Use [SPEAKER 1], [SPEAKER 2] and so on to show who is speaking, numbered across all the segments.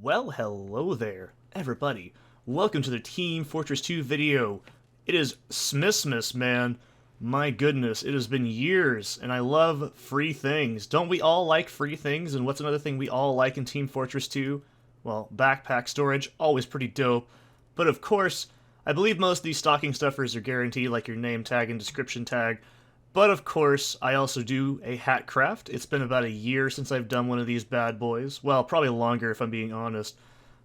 [SPEAKER 1] Well, hello there, everybody. Welcome to the Team Fortress 2 video. It is Smissmass, man. My goodness, it has been years, and I love free things. Don't we all like free things? And what's another thing we all like in Team Fortress 2? Well, backpack storage, always pretty dope. But of course, I believe most of these stocking stuffers are guaranteed, like your name tag and description tag. But of course, I also do a hat craft. It's been about a year since I've done one of these bad boys. Well, probably longer if I'm being honest.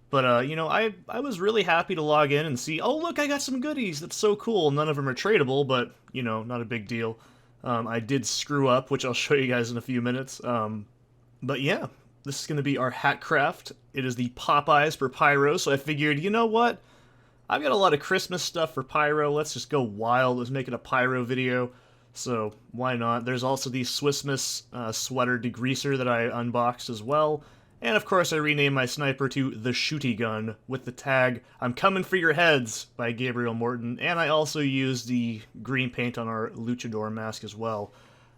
[SPEAKER 1] But, you know, I was really happy to log in and see, oh, look, I got some goodies. That's so cool. None of them are tradable, but, you know, not a big deal. I did screw up, which I'll show you guys in a few minutes. But yeah, this is going to be our hat craft. It is the Popeyes for Pyro, so I figured, you know what? I've got a lot of Christmas stuff for Pyro. Let's just go wild. Let's make it a Pyro video. So, why not? There's also the Swissmas sweater degreaser that I unboxed as well. And of course I renamed my sniper to the Shooty Gun with the tag, "I'm coming for your heads" by Gabriel Morton. And I also used the green paint on our luchador mask as well.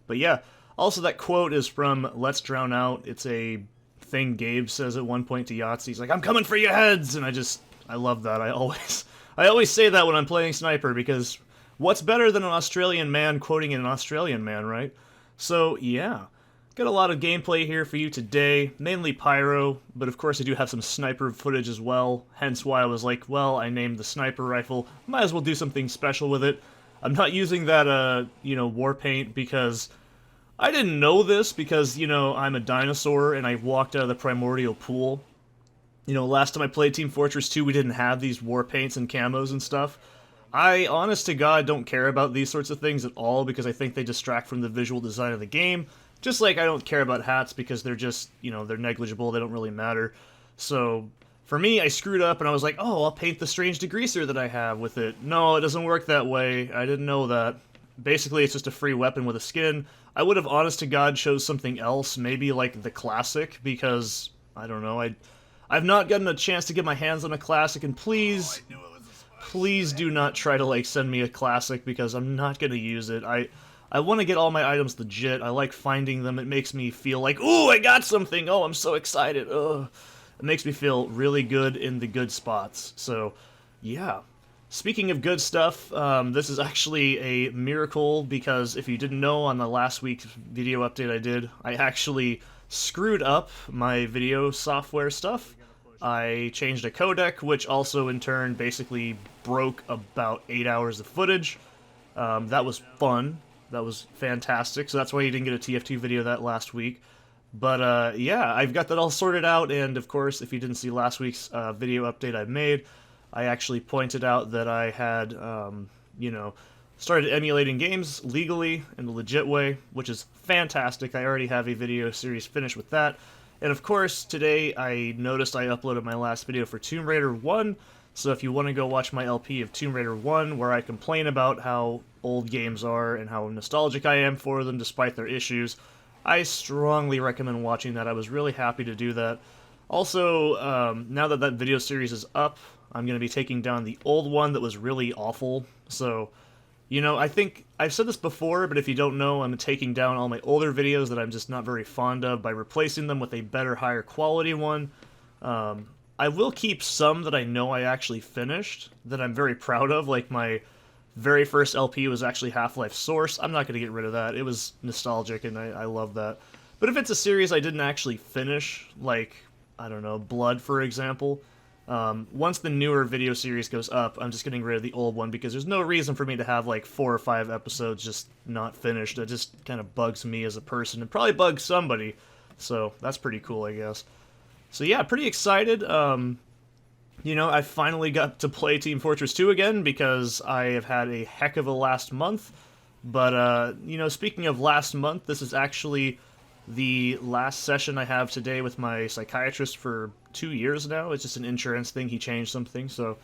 [SPEAKER 1] But yeah, also that quote is from Let's Drown Out. It's a thing Gabe says at one point to Yahtzee. He's like, "I'm coming for your heads!" And I love that. I always say that when I'm playing sniper, because what's better than an Australian man quoting an Australian man, right? So, yeah. Got a lot of gameplay here for you today, mainly Pyro, but of course I do have some sniper footage as well, hence why I was like, well, I named the sniper rifle, might as well do something special with it. I'm not using that, you know, war paint because I didn't know this because, you know, I'm a dinosaur and I walked out of the primordial pool. You know, last time I played Team Fortress 2, we didn't have these war paints and camos and stuff. I, honest to God, don't care about these sorts of things at all because I think they distract from the visual design of the game. Just like I don't care about hats because they're just, you know, they're negligible, they don't really matter. So, for me, I screwed up and I was like, oh, I'll paint the strange degreaser that I have with it. No, it doesn't work that way. I didn't know that. Basically, it's just a free weapon with a skin. I would have, honest to God, chose something else, maybe like the classic, because, I don't know, I've not gotten a chance to get my hands on a classic, and please do not try to, like, send me a classic, because I'm not gonna use it. I want to get all my items legit. I like finding them. It makes me feel like, ooh, I got something. Oh, I'm so excited. Ugh. It makes me feel really good in the good spots. So, yeah. Speaking of good stuff, this is actually a miracle because if you didn't know on the last week's video update I did, I actually screwed up my video software stuff. I changed a codec, which also in turn basically broke about 8 hours of footage. That was fun. That was fantastic, so that's why you didn't get a TF2 video that last week. But, yeah, I've got that all sorted out, and of course, if you didn't see last week's video update I made, I actually pointed out that I had, you know, started emulating games legally in the legit way, which is fantastic. I already have a video series finished with that. And of course, today I noticed I uploaded my last video for Tomb Raider 1, so if you want to go watch my LP of Tomb Raider 1, where I complain about how old games are and how nostalgic I am for them despite their issues, I strongly recommend watching that. I was really happy to do that. Also, now that that video series is up, I'm going to be taking down the old one that was really awful. So, you know, I think I've said this before, but if you don't know, I'm taking down all my older videos that I'm just not very fond of by replacing them with a better, higher quality one. I will keep some that I know I actually finished, that I'm very proud of, like my very first LP was actually Half-Life Source. I'm not going to get rid of that. It was nostalgic, and I love that. But if it's a series I didn't actually finish, like, I don't know, Blood, for example, once the newer video series goes up, I'm just getting rid of the old one, because there's no reason for me to have, like, 4 or 5 episodes just not finished. It just kind of bugs me as a person, and probably bugs somebody, so that's pretty cool, I guess. So yeah, pretty excited. You know, I finally got to play Team Fortress 2 again because I have had a heck of a last month. But, you know, speaking of last month, this is actually the last session I have today with my psychiatrist for 2 years now. It's just an insurance thing. He changed something. So,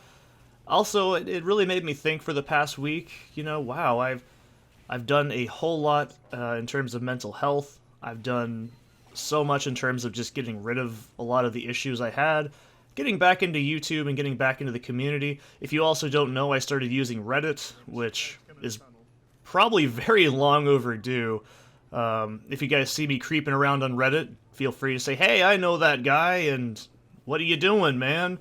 [SPEAKER 1] also, it really made me think for the past week, you know, wow, I've done a whole lot in terms of mental health. I've done so much in terms of just getting rid of a lot of the issues I had, getting back into YouTube and getting back into the community. If you also don't know, I started using Reddit, which is probably very long overdue. If you guys see me creeping around on Reddit, feel free to say, hey, I know that guy, and what are you doing, man?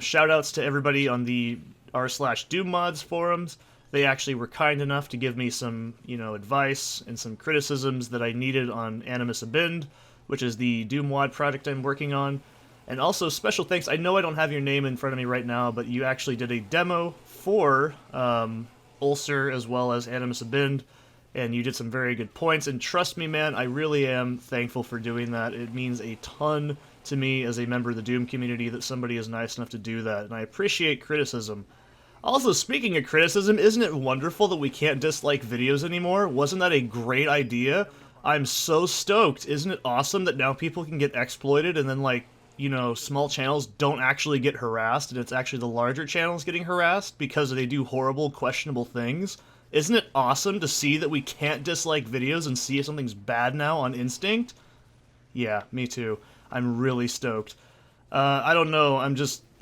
[SPEAKER 1] Shout outs to everybody on the r/Doom Mods forums. They actually were kind enough to give me some, advice and some criticisms that I needed on Animus Abind, which is the Doom Wad project I'm working on. And also, special thanks, I know I don't have your name in front of me right now, but you actually did a demo for Ulcer as well as Animus Abind, and you did some very good points, and trust me, man, I really am thankful for doing that. It means a ton to me as a member of the Doom community that somebody is nice enough to do that, and I appreciate criticism. Also, speaking of criticism, isn't it wonderful that we can't dislike videos anymore? Wasn't that a great idea? I'm so stoked. Isn't it awesome that now people can get exploited and then, like, small channels don't actually get harassed, and it's actually the larger channels getting harassed because they do horrible, questionable things? Isn't it awesome to see that we can't dislike videos and see if something's bad now on instinct? Yeah, me too. I'm really stoked. I don't know,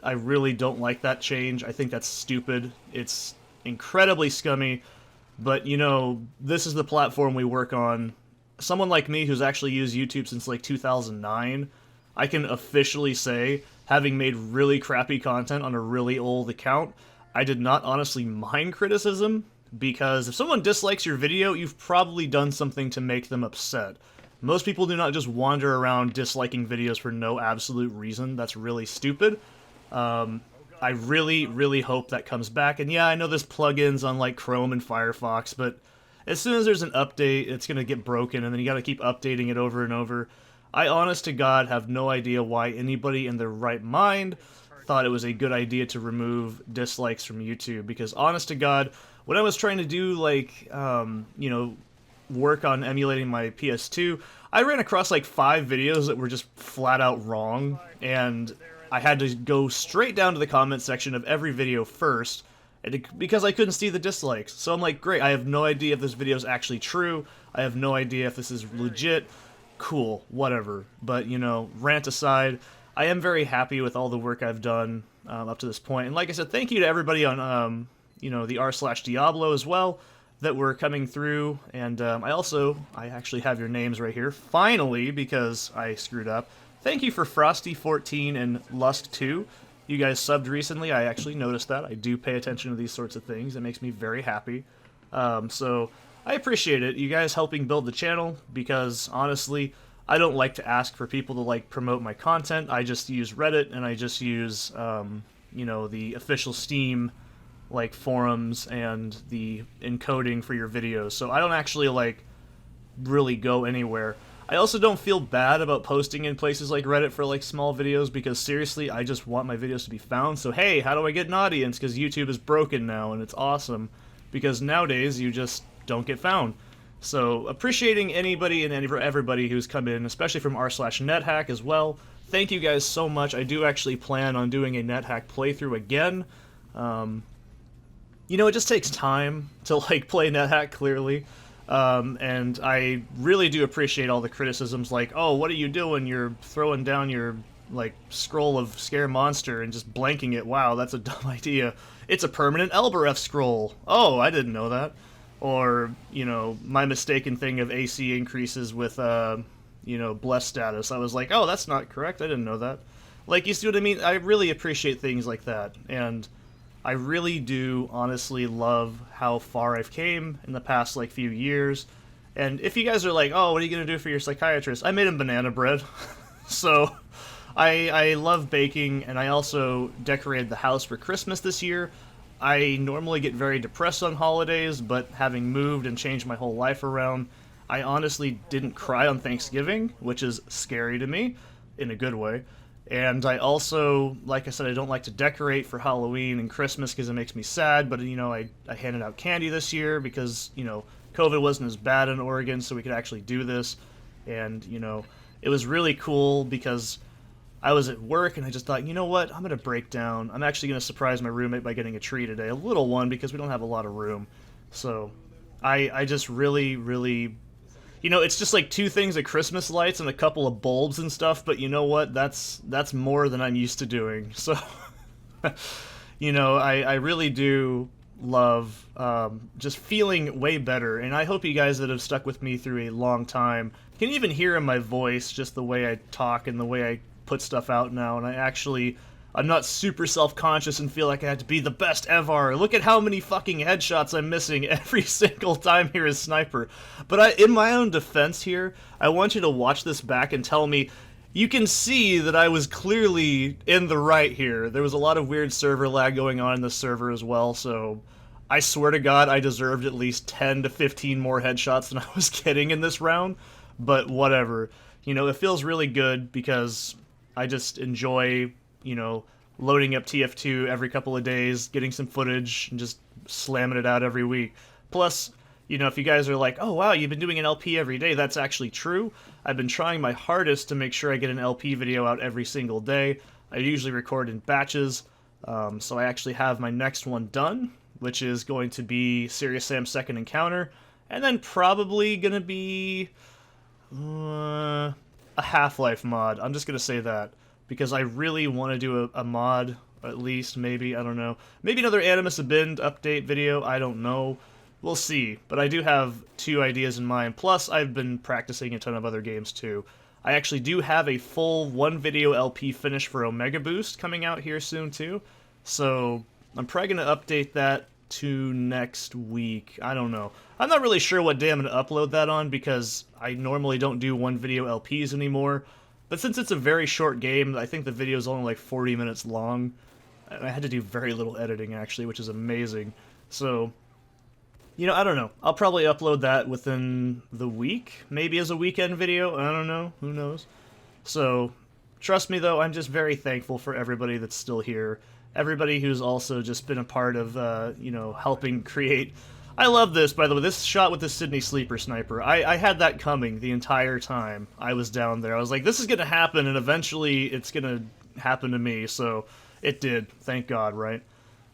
[SPEAKER 1] I really don't like that change. I think that's stupid. It's incredibly scummy, but, this is the platform we work on. Someone like me who's actually used YouTube since, like, 2009, I can officially say, having made really crappy content on a really old account, I did not honestly mind criticism, because if someone dislikes your video, you've probably done something to make them upset. Most people do not just wander around disliking videos for no absolute reason. That's really stupid. I really, really hope that comes back. And yeah, I know there's plugins on like Chrome and Firefox, but as soon as there's an update, it's going to get broken, and then you got to keep updating it over and over. I, honest to God, have no idea why anybody in their right mind thought it was a good idea to remove dislikes from YouTube, because honest to God, when I was trying to do, like, work on emulating my PS2, I ran across, like, 5 videos that were just flat out wrong, and I had to go straight down to the comment section of every video first, because I couldn't see the dislikes. So I'm like, great, I have no idea if this video is actually true, I have no idea if this is legit, cool, whatever. But, rant aside, I am very happy with all the work I've done up to this point. And like I said, thank you to everybody on, the r/Diablo as well that were coming through. And I actually have your names right here, finally, because I screwed up. Thank you for Frosty14 and Lusk2. You guys subbed recently. I actually noticed that. I do pay attention to these sorts of things. It makes me very happy. So I appreciate it, you guys helping build the channel, because honestly, I don't like to ask for people to like promote my content. I just use Reddit, and I just use, the official Steam like forums and the encoding for your videos. So I don't actually like really go anywhere. I also don't feel bad about posting in places like Reddit for like small videos, because seriously, I just want my videos to be found. So hey, how do I get an audience? Because YouTube is broken now, and it's awesome, because nowadays you just don't get found. So appreciating anybody and everybody who's come in, especially from r/NetHack as well. Thank you guys so much. I do actually plan on doing a NetHack playthrough again. It just takes time to like play NetHack, clearly. And I really do appreciate all the criticisms like, oh, what are you doing? You're throwing down your, like, scroll of Scare Monster and just blanking it. Wow, that's a dumb idea. It's a permanent Elbereth scroll. Oh, I didn't know that. Or, my mistaken thing of AC increases with, blessed status. I was like, oh, that's not correct. I didn't know that. Like, you see what I mean? I really appreciate things like that. And I really do honestly love how far I've came in the past, like, few years. And if you guys are like, oh, what are you going to do for your psychiatrist? I made him banana bread. So I love baking, and I also decorated the house for Christmas this year. I normally get very depressed on holidays, but having moved and changed my whole life around, I honestly didn't cry on Thanksgiving, which is scary to me, in a good way. And I also, like I said, I don't like to decorate for Halloween and Christmas because it makes me sad, but, I handed out candy this year because, COVID wasn't as bad in Oregon, so we could actually do this. And, it was really cool because I was at work and I just thought, you know what, I'm going to break down. I'm actually going to surprise my roommate by getting a tree today, a little one, because we don't have a lot of room. So I just really, really... it's just like 2 things of Christmas lights and a couple of bulbs and stuff, but you know what? That's more than I'm used to doing. So, I really do love just feeling way better, and I hope you guys that have stuck with me through a long time can even hear in my voice just the way I talk and the way I put stuff out now, and I'm not super self-conscious and feel like I have to be the best ever. Look at how many fucking headshots I'm missing every single time here as Sniper. But in my own defense here, I want you to watch this back and tell me, you can see that I was clearly in the right here. There was a lot of weird server lag going on in the server as well, so I swear to God I deserved at least 10 to 15 more headshots than I was getting in this round, but whatever. You know, it feels really good because I just enjoy, you know, loading up TF2 every couple of days, getting some footage, and just slamming it out every week. Plus, you know, if you guys are like, oh wow, you've been doing an LP every day, that's actually true. I've been trying my hardest to make sure I get an LP video out every single day. I usually record in batches, so I actually have my next one done, which is going to be Serious Sam's Second Encounter, and then probably gonna be a Half-Life mod. I'm just gonna say that, because I really want to do a mod, at least, maybe, I don't know. Maybe another Animus Abind update video, I don't know. We'll see, but I do have 2 ideas in mind, plus I've been practicing a ton of other games too. I actually do have a full 1-video LP finish for Omega Boost coming out here soon too, so I'm probably going to update that to next week. I don't know. I'm not really sure what day I'm going to upload that on, because I normally don't do 1-video LPs anymore, but since it's a very short game, I think the video is only like 40 minutes long. I had to do very little editing actually, which is amazing. So, you know, I don't know. I'll probably upload that within the week, maybe as a weekend video. I don't know. Who knows? So, trust me though, I'm just very thankful for everybody that's still here. Everybody who's also just been a part of, you know, helping create... I love this, by the way. This shot with the Sydney Sleeper Sniper. I had that coming the entire time I was down there. I was like, this is going to happen, and eventually it's going to happen to me. So, it did. Thank God, right?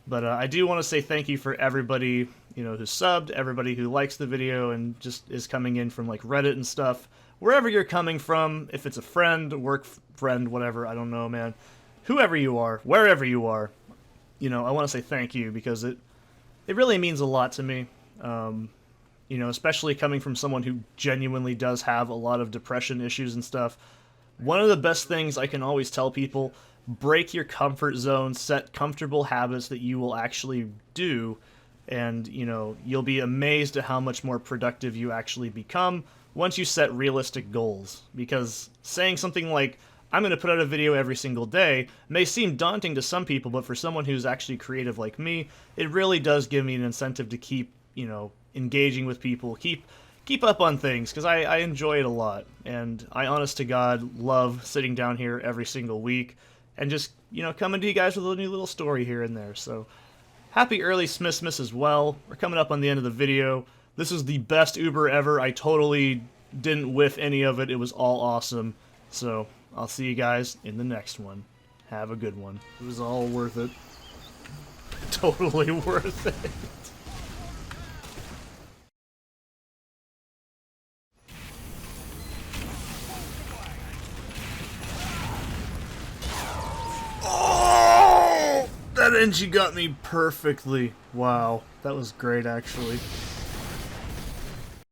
[SPEAKER 1] But I do want to say thank you for everybody, you know, who subbed, everybody who likes the video and just is coming in from like Reddit and stuff. Wherever you're coming from, if it's a friend, work friend, whatever, I don't know, man. Whoever you are, wherever you are, you know, I want to say thank you, because it really means a lot to me. You know, especially coming from someone who genuinely does have a lot of depression issues and stuff. One of the best things I can always tell people: break your comfort zone, set comfortable habits that you will actually do, and, you know, you'll be amazed at how much more productive you actually become once you set realistic goals. Because saying something like, I'm going to put out a video every single day, may seem daunting to some people, but for someone who's actually creative like me, it really does give me an incentive to keep, you know, engaging with people, keep up on things, because I enjoy it a lot, and I, honest to God, love sitting down here every single week and just, you know, coming to you guys with a new little story here and there. So, happy early Smissmass as well. We're coming up on the end of the video. This is the best Uber ever. I totally didn't whiff any of it. It was all awesome. So, I'll see you guys in the next one. Have a good one. It was all worth it. Totally worth it. That engine got me perfectly. Wow, that was great actually.